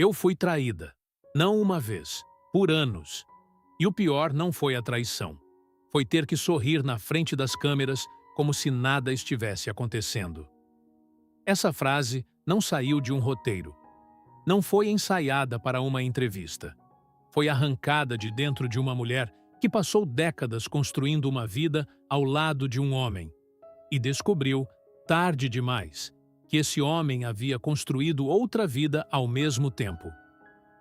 Eu fui traída. Não uma vez, por anos. E o pior não foi a traição. Foi ter que sorrir na frente das câmeras como se nada estivesse acontecendo. Essa frase não saiu de um roteiro. Não foi ensaiada para uma entrevista. Foi arrancada de dentro de uma mulher que passou décadas construindo uma vida ao lado de um homem e descobriu, tarde demais, que esse homem havia construído outra vida ao mesmo tempo.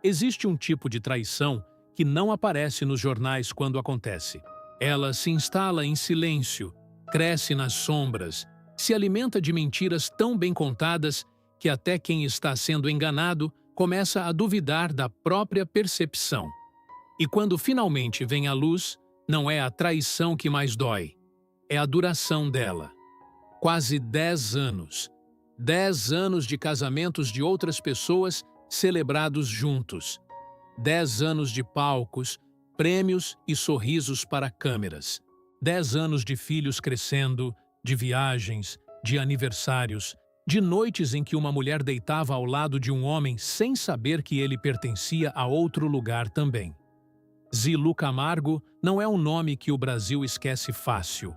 Existe um tipo de traição que não aparece nos jornais quando acontece. Ela se instala em silêncio, cresce nas sombras, se alimenta de mentiras tão bem contadas que até quem está sendo enganado começa a duvidar da própria percepção. E quando finalmente vem à luz, não é a traição que mais dói, é a duração dela. Quase 10 anos. 10 anos de casamentos de outras pessoas celebrados juntos. 10 anos de palcos, prêmios e sorrisos para câmeras. 10 anos de filhos crescendo, de viagens, de aniversários, de noites em que uma mulher deitava ao lado de um homem sem saber que ele pertencia a outro lugar também. Zilu Camargo não é um nome que o Brasil esquece fácil.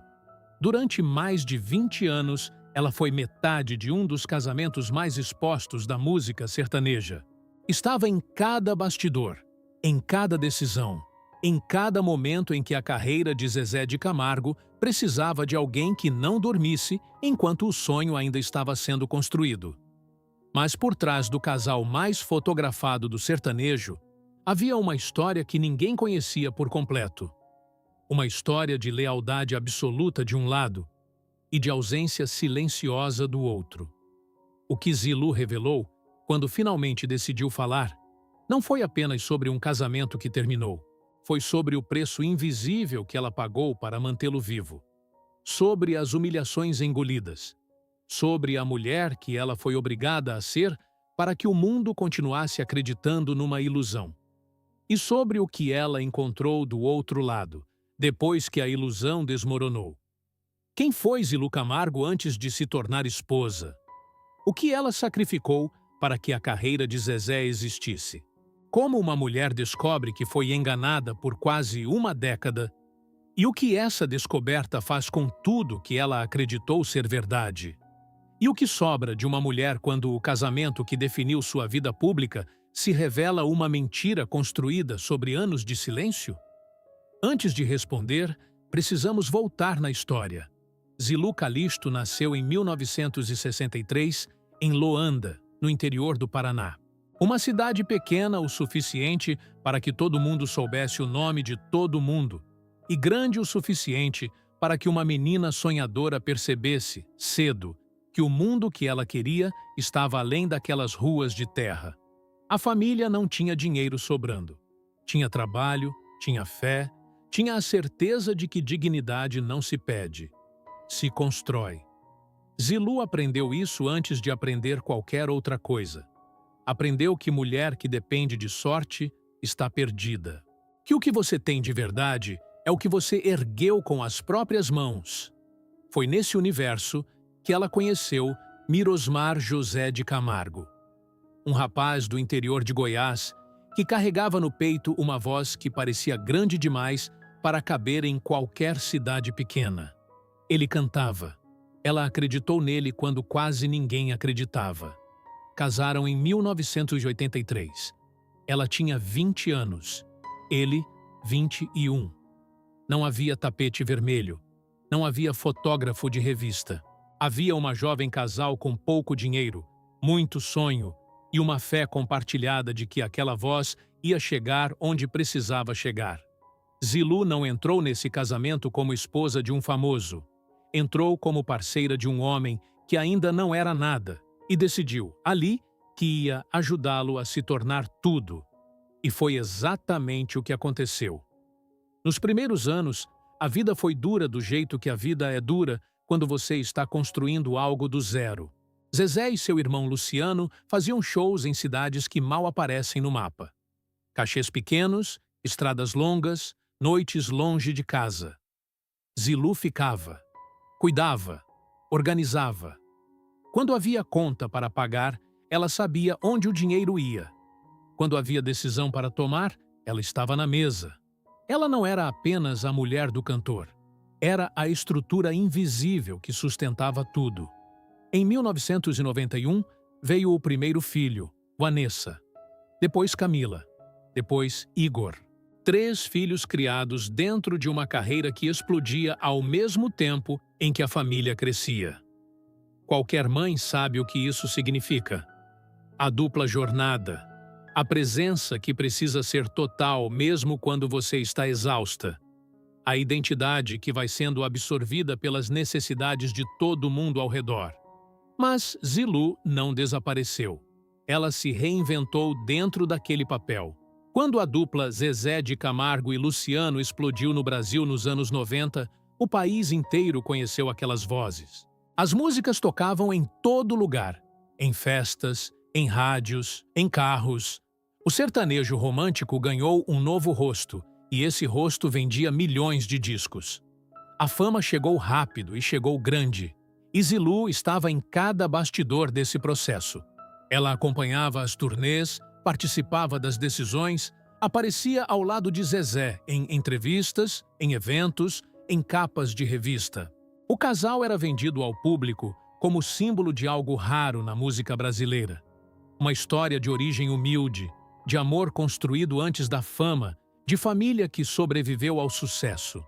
Durante mais de 20 anos, ela foi metade de um dos casamentos mais expostos da música sertaneja. Estava em cada bastidor, em cada decisão, em cada momento em que a carreira de Zezé de Camargo precisava de alguém que não dormisse enquanto o sonho ainda estava sendo construído. Mas por trás do casal mais fotografado do sertanejo, havia uma história que ninguém conhecia por completo. Uma história de lealdade absoluta de um lado e de ausência silenciosa do outro. O que Zilu revelou, quando finalmente decidiu falar, não foi apenas sobre um casamento que terminou. Foi sobre o preço invisível que ela pagou para mantê-lo vivo. Sobre as humilhações engolidas. Sobre a mulher que ela foi obrigada a ser para que o mundo continuasse acreditando numa ilusão. E sobre o que ela encontrou do outro lado, depois que a ilusão desmoronou. Quem foi Zilu Camargo antes de se tornar esposa? O que ela sacrificou para que a carreira de Zezé existisse? Como uma mulher descobre que foi enganada por quase uma década? E o que essa descoberta faz com tudo que ela acreditou ser verdade? E o que sobra de uma mulher quando o casamento que definiu sua vida pública se revela uma mentira construída sobre anos de silêncio? Antes de responder, precisamos voltar na história. Zilu Calixto nasceu em 1963, em Loanda, no interior do Paraná. Uma cidade pequena o suficiente para que todo mundo soubesse o nome de todo mundo, e grande o suficiente para que uma menina sonhadora percebesse, cedo, que o mundo que ela queria estava além daquelas ruas de terra. A família não tinha dinheiro sobrando. Tinha trabalho, tinha fé, tinha a certeza de que dignidade não se pede, se constrói. Zilu aprendeu isso antes de aprender qualquer outra coisa. Aprendeu que mulher que depende de sorte está perdida. Que o que você tem de verdade é o que você ergueu com as próprias mãos. Foi nesse universo que ela conheceu Mirosmar José de Camargo. Um rapaz do interior de Goiás que carregava no peito uma voz que parecia grande demais para caber em qualquer cidade pequena. Ele cantava. Ela acreditou nele quando quase ninguém acreditava. Casaram em 1983. Ela tinha 20 anos. Ele, 21. Não havia tapete vermelho. Não havia fotógrafo de revista. Havia uma jovem casal com pouco dinheiro, muito sonho e uma fé compartilhada de que aquela voz ia chegar onde precisava chegar. Zilu não entrou nesse casamento como esposa de um famoso. Entrou como parceira de um homem que ainda não era nada e decidiu, ali, que ia ajudá-lo a se tornar tudo. E foi exatamente o que aconteceu. Nos primeiros anos, a vida foi dura do jeito que a vida é dura quando você está construindo algo do zero. Zezé e seu irmão Luciano faziam shows em cidades que mal aparecem no mapa. Cachês pequenos, estradas longas, noites longe de casa. Zilu ficava, cuidava, organizava. Quando havia conta para pagar, ela sabia onde o dinheiro ia. Quando havia decisão para tomar, ela estava na mesa. Ela não era apenas a mulher do cantor. Era a estrutura invisível que sustentava tudo. Em 1991, veio o primeiro filho, Vanessa. Depois Camila. Depois Igor. 3 filhos criados dentro de uma carreira que explodia ao mesmo tempo em que a família crescia. Qualquer mãe sabe o que isso significa. A dupla jornada. A presença que precisa ser total mesmo quando você está exausta. A identidade que vai sendo absorvida pelas necessidades de todo mundo ao redor. Mas Zilu não desapareceu. Ela se reinventou dentro daquele papel. Quando a dupla Zezé de Camargo e Luciano explodiu no Brasil nos anos 90, o país inteiro conheceu aquelas vozes. As músicas tocavam em todo lugar, em festas, em rádios, em carros. O sertanejo romântico ganhou um novo rosto, e esse rosto vendia milhões de discos. A fama chegou rápido e chegou grande, e Zilu estava em cada bastidor desse processo. Ela acompanhava as turnês, participava das decisões, aparecia ao lado de Zezé em entrevistas, em eventos, em capas de revista. O casal era vendido ao público como símbolo de algo raro na música brasileira. Uma história de origem humilde, de amor construído antes da fama, de família que sobreviveu ao sucesso.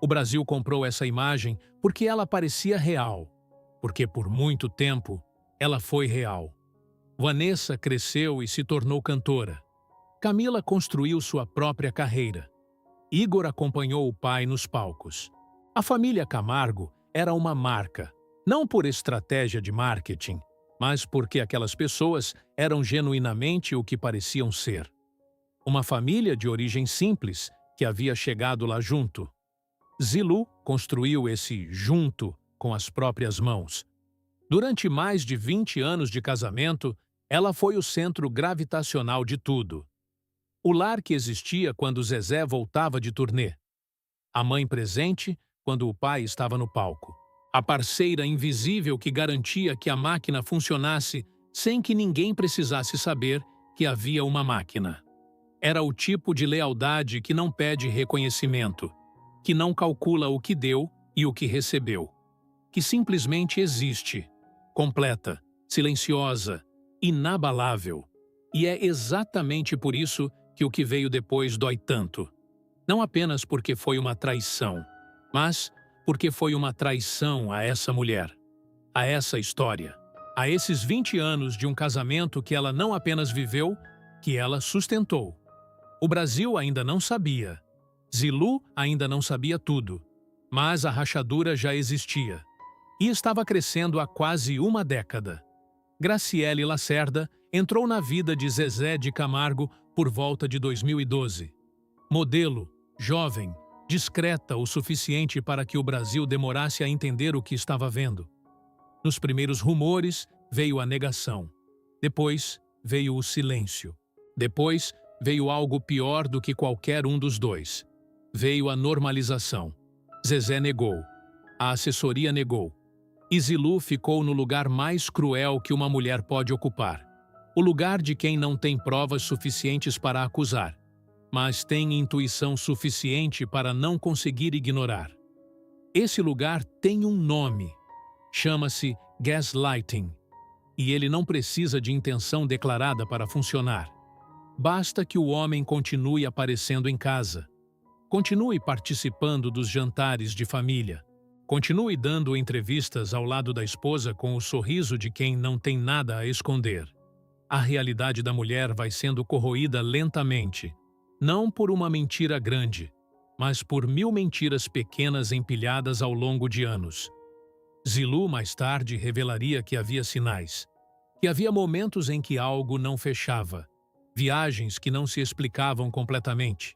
O Brasil comprou essa imagem porque ela parecia real, porque por muito tempo ela foi real. Vanessa cresceu e se tornou cantora. Camila construiu sua própria carreira. Igor acompanhou o pai nos palcos. A família Camargo era uma marca, não por estratégia de marketing, mas porque aquelas pessoas eram genuinamente o que pareciam ser. Uma família de origem simples que havia chegado lá junto. Zilu construiu esse junto com as próprias mãos. Durante mais de 20 anos de casamento, ela foi o centro gravitacional de tudo. O lar que existia quando Zezé voltava de turnê. A mãe presente quando o pai estava no palco. A parceira invisível que garantia que a máquina funcionasse sem que ninguém precisasse saber que havia uma máquina. Era o tipo de lealdade que não pede reconhecimento, que não calcula o que deu e o que recebeu, que simplesmente existe, completa, silenciosa, inabalável. E é exatamente por isso que o que veio depois dói tanto. Não apenas porque foi uma traição, mas porque foi uma traição a essa mulher, a essa história, a esses 20 anos de um casamento que ela não apenas viveu, que ela sustentou. O Brasil ainda não sabia. Zilu ainda não sabia tudo, mas a rachadura já existia. E estava crescendo há quase uma década. Graciele Lacerda entrou na vida de Zezé de Camargo por volta de 2012. Modelo, jovem, discreta o suficiente para que o Brasil demorasse a entender o que estava vendo. Nos primeiros rumores veio a negação. Depois veio o silêncio. Depois veio algo pior do que qualquer um dos dois. Veio a normalização. Zezé negou. A assessoria negou. E Zilu ficou no lugar mais cruel que uma mulher pode ocupar. O lugar de quem não tem provas suficientes para acusar, mas tem intuição suficiente para não conseguir ignorar. Esse lugar tem um nome. Chama-se gaslighting. E ele não precisa de intenção declarada para funcionar. Basta que o homem continue aparecendo em casa. Continue participando dos jantares de família. Continue dando entrevistas ao lado da esposa com o sorriso de quem não tem nada a esconder. A realidade da mulher vai sendo corroída lentamente, não por uma mentira grande, mas por 1000 mentiras pequenas empilhadas ao longo de anos. Zilu mais tarde revelaria que havia sinais, que havia momentos em que algo não fechava, viagens que não se explicavam completamente,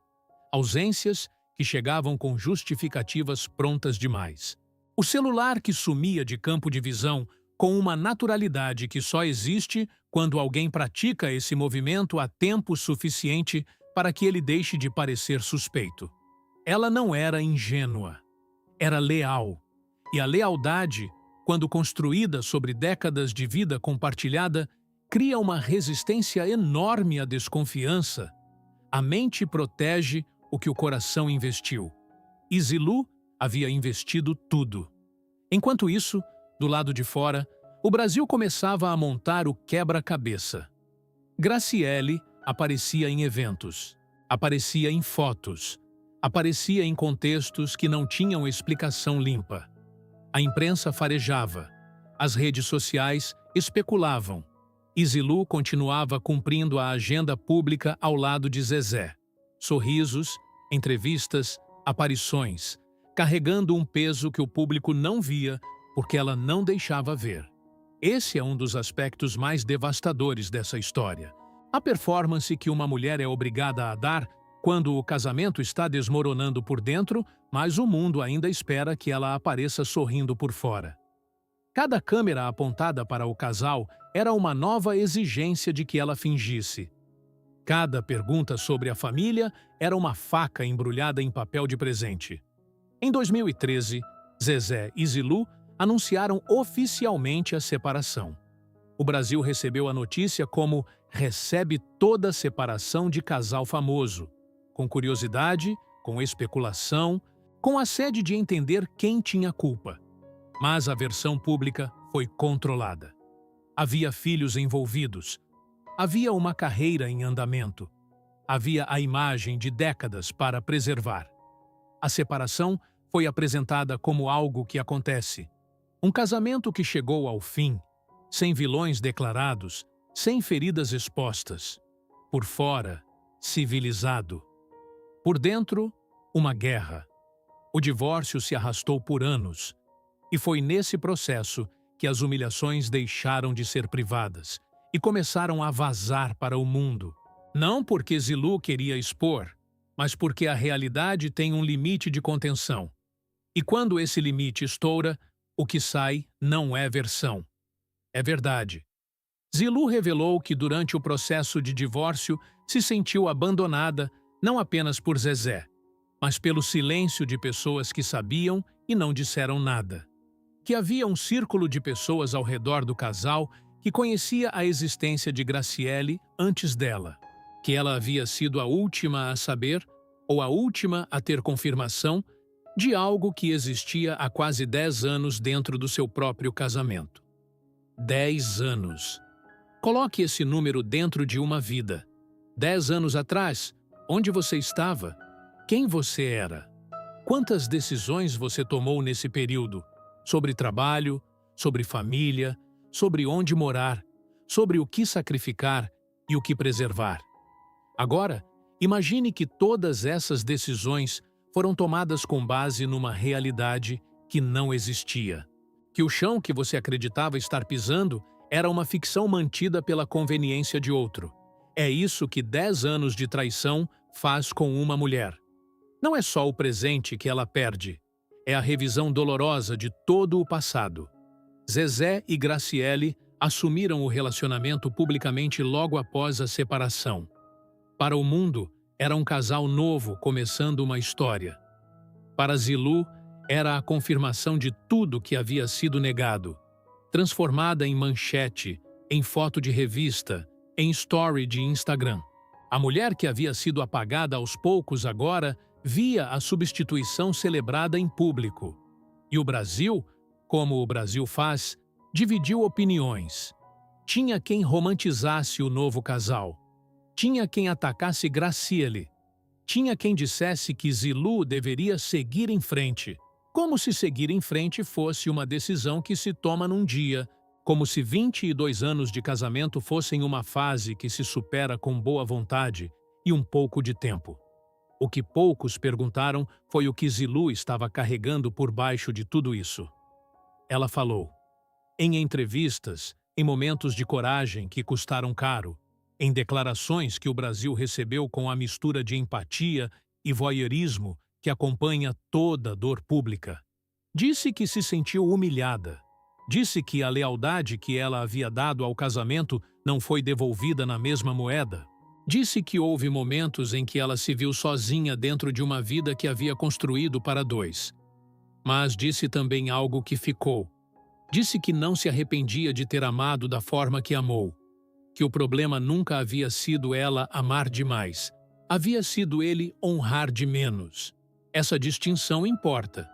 ausências que chegavam com justificativas prontas demais. O celular que sumia de campo de visão com uma naturalidade que só existe quando alguém pratica esse movimento há tempo suficiente para que ele deixe de parecer suspeito. Ela não era ingênua, era leal. E a lealdade, quando construída sobre décadas de vida compartilhada, cria uma resistência enorme à desconfiança. A mente protege o que o coração investiu. E Zilu havia investido tudo. Enquanto isso, do lado de fora, o Brasil começava a montar o quebra-cabeça. Graciele aparecia em eventos, aparecia em fotos, aparecia em contextos que não tinham explicação limpa. A imprensa farejava, as redes sociais especulavam, e Zilu continuava cumprindo a agenda pública ao lado de Zezé. Sorrisos, entrevistas, aparições, carregando um peso que o público não via porque ela não deixava ver. Esse é um dos aspectos mais devastadores dessa história. A performance que uma mulher é obrigada a dar quando o casamento está desmoronando por dentro, mas o mundo ainda espera que ela apareça sorrindo por fora. Cada câmera apontada para o casal era uma nova exigência de que ela fingisse. Cada pergunta sobre a família era uma faca embrulhada em papel de presente. Em 2013, Zezé e Zilu anunciaram oficialmente a separação. O Brasil recebeu a notícia como recebe toda separação de casal famoso, com curiosidade, com especulação, com a sede de entender quem tinha culpa. Mas a versão pública foi controlada. Havia filhos envolvidos. Havia uma carreira em andamento. Havia a imagem de décadas para preservar. A separação foi apresentada como algo que acontece. Um casamento que chegou ao fim, sem vilões declarados, sem feridas expostas. Por fora, civilizado. Por dentro, uma guerra. O divórcio se arrastou por anos. E foi nesse processo que as humilhações deixaram de ser privadas e começaram a vazar para o mundo. Não porque Zilu queria expor, mas porque a realidade tem um limite de contenção. E quando esse limite estoura, o que sai não é versão. É verdade. Zilu revelou que durante o processo de divórcio se sentiu abandonada não apenas por Zezé, mas pelo silêncio de pessoas que sabiam e não disseram nada. Que havia um círculo de pessoas ao redor do casal que conhecia a existência de Graciele antes dela, que ela havia sido a última a saber ou a última a ter confirmação de algo que existia há quase 10 anos dentro do seu próprio casamento. 10 anos. Coloque esse número dentro de uma vida. 10 anos atrás, onde você estava? Quem você era? Quantas decisões você tomou nesse período? Sobre trabalho, sobre família, sobre onde morar, sobre o que sacrificar e o que preservar. Agora, imagine que todas essas decisões foram tomadas com base numa realidade que não existia. Que o chão que você acreditava estar pisando era uma ficção mantida pela conveniência de outro. É isso que 10 anos de traição faz com uma mulher. Não é só o presente que ela perde, é a revisão dolorosa de todo o passado. Zezé e Graciele assumiram o relacionamento publicamente logo após a separação. Para o mundo, era um casal novo começando uma história. Para Zilu, era a confirmação de tudo que havia sido negado, transformada em manchete, em foto de revista, em story de Instagram. A mulher que havia sido apagada aos poucos agora via a substituição celebrada em público. E o Brasil, como o Brasil faz, dividiu opiniões. Tinha quem romantizasse o novo casal. Tinha quem atacasse Graciele. Tinha quem dissesse que Zilu deveria seguir em frente, como se seguir em frente fosse uma decisão que se toma num dia, como se 22 anos de casamento fossem uma fase que se supera com boa vontade e um pouco de tempo. O que poucos perguntaram foi o que Zilu estava carregando por baixo de tudo isso. Ela falou, em entrevistas, em momentos de coragem que custaram caro, em declarações que o Brasil recebeu com a mistura de empatia e voyeurismo que acompanha toda dor pública. Disse que se sentiu humilhada. Disse que a lealdade que ela havia dado ao casamento não foi devolvida na mesma moeda. Disse que houve momentos em que ela se viu sozinha dentro de uma vida que havia construído para dois. Mas disse também algo que ficou. Disse que não se arrependia de ter amado da forma que amou. que o problema nunca havia sido ela amar demais, havia sido ele honrar de menos. Essa distinção importa,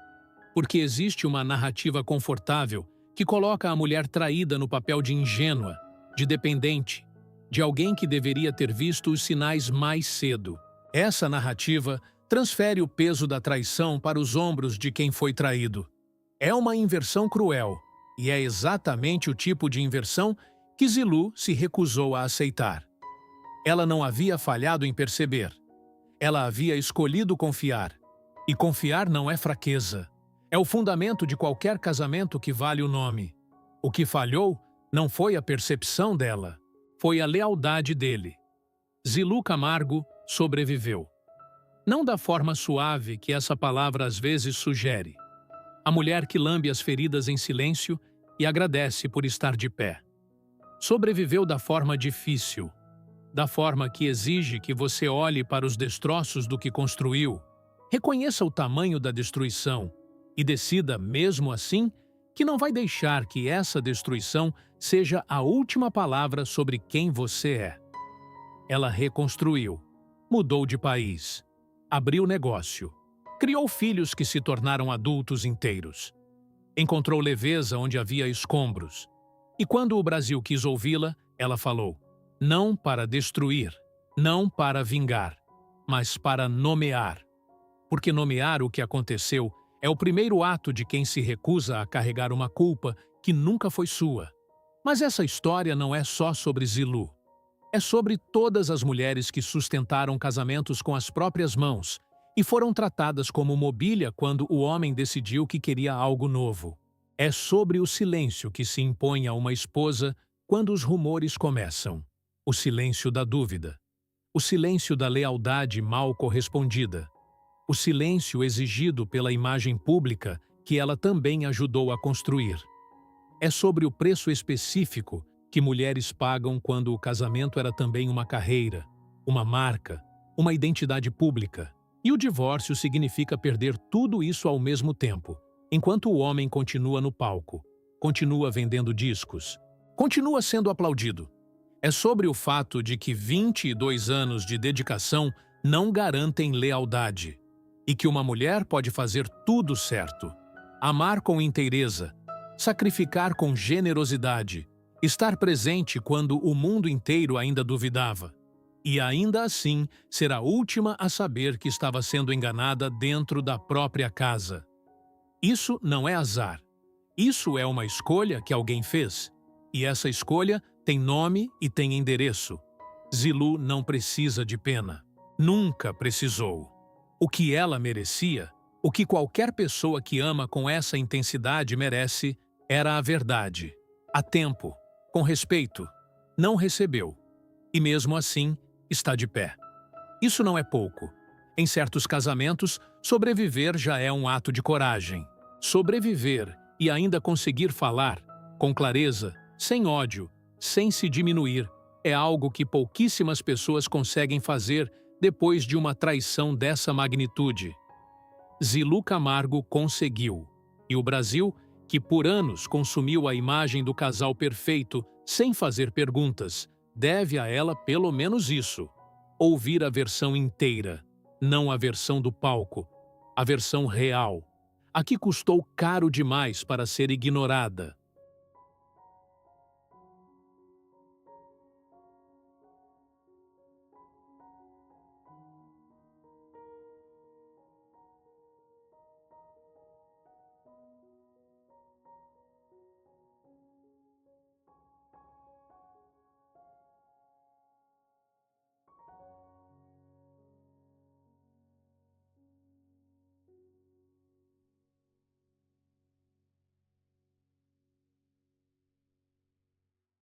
porque existe uma narrativa confortável que coloca a mulher traída no papel de ingênua, de dependente, de alguém que deveria ter visto os sinais mais cedo. Essa narrativa transfere o peso da traição para os ombros de quem foi traído. É uma inversão cruel, e é exatamente o tipo de inversão que Zilu se recusou a aceitar. Ela não havia falhado em perceber. Ela havia escolhido confiar. E confiar não é fraqueza. É o fundamento de qualquer casamento que vale o nome. O que falhou não foi a percepção dela, foi a lealdade dele. Zilu Camargo sobreviveu. Não da forma suave que essa palavra às vezes sugere. A mulher que lambe as feridas em silêncio e agradece por estar de pé. Sobreviveu da forma difícil, da forma que exige que você olhe para os destroços do que construiu, reconheça o tamanho da destruição e decida, mesmo assim, que não vai deixar que essa destruição seja a última palavra sobre quem você é. Ela reconstruiu, mudou de país, abriu negócio, criou filhos que se tornaram adultos inteiros. Encontrou leveza onde havia escombros. E quando o Brasil quis ouvi-la, ela falou: não para destruir, não para vingar, mas para nomear. Porque nomear o que aconteceu é o primeiro ato de quem se recusa a carregar uma culpa que nunca foi sua. Mas essa história não é só sobre Zilu. É sobre todas as mulheres que sustentaram casamentos com as próprias mãos e foram tratadas como mobília quando o homem decidiu que queria algo novo. É sobre o silêncio que se impõe a uma esposa quando os rumores começam. O silêncio da dúvida. O silêncio da lealdade mal correspondida. O silêncio exigido pela imagem pública que ela também ajudou a construir. É sobre o preço específico que mulheres pagam quando o casamento era também uma carreira, uma marca, uma identidade pública. E o divórcio significa perder tudo isso ao mesmo tempo, enquanto o homem continua no palco, continua vendendo discos, continua sendo aplaudido. É sobre o fato de que 22 anos de dedicação não garantem lealdade, e que uma mulher pode fazer tudo certo, amar com inteireza, sacrificar com generosidade, estar presente quando o mundo inteiro ainda duvidava, e ainda assim ser a última a saber que estava sendo enganada dentro da própria casa. Isso não é azar. Isso é uma escolha que alguém fez. E essa escolha tem nome e tem endereço. Zilu não precisa de pena. Nunca precisou. O que ela merecia, o que qualquer pessoa que ama com essa intensidade merece, era a verdade. A tempo, com respeito. Não recebeu. E mesmo assim, está de pé. Isso não é pouco. Em certos casamentos, sobreviver já é um ato de coragem. Sobreviver e ainda conseguir falar, com clareza, sem ódio, sem se diminuir, é algo que pouquíssimas pessoas conseguem fazer depois de uma traição dessa magnitude. Zilu Camargo conseguiu. E o Brasil, que por anos consumiu a imagem do casal perfeito sem fazer perguntas, deve a ela pelo menos isso: ouvir a versão inteira, não a versão do palco, a versão real, a que custou caro demais para ser ignorada.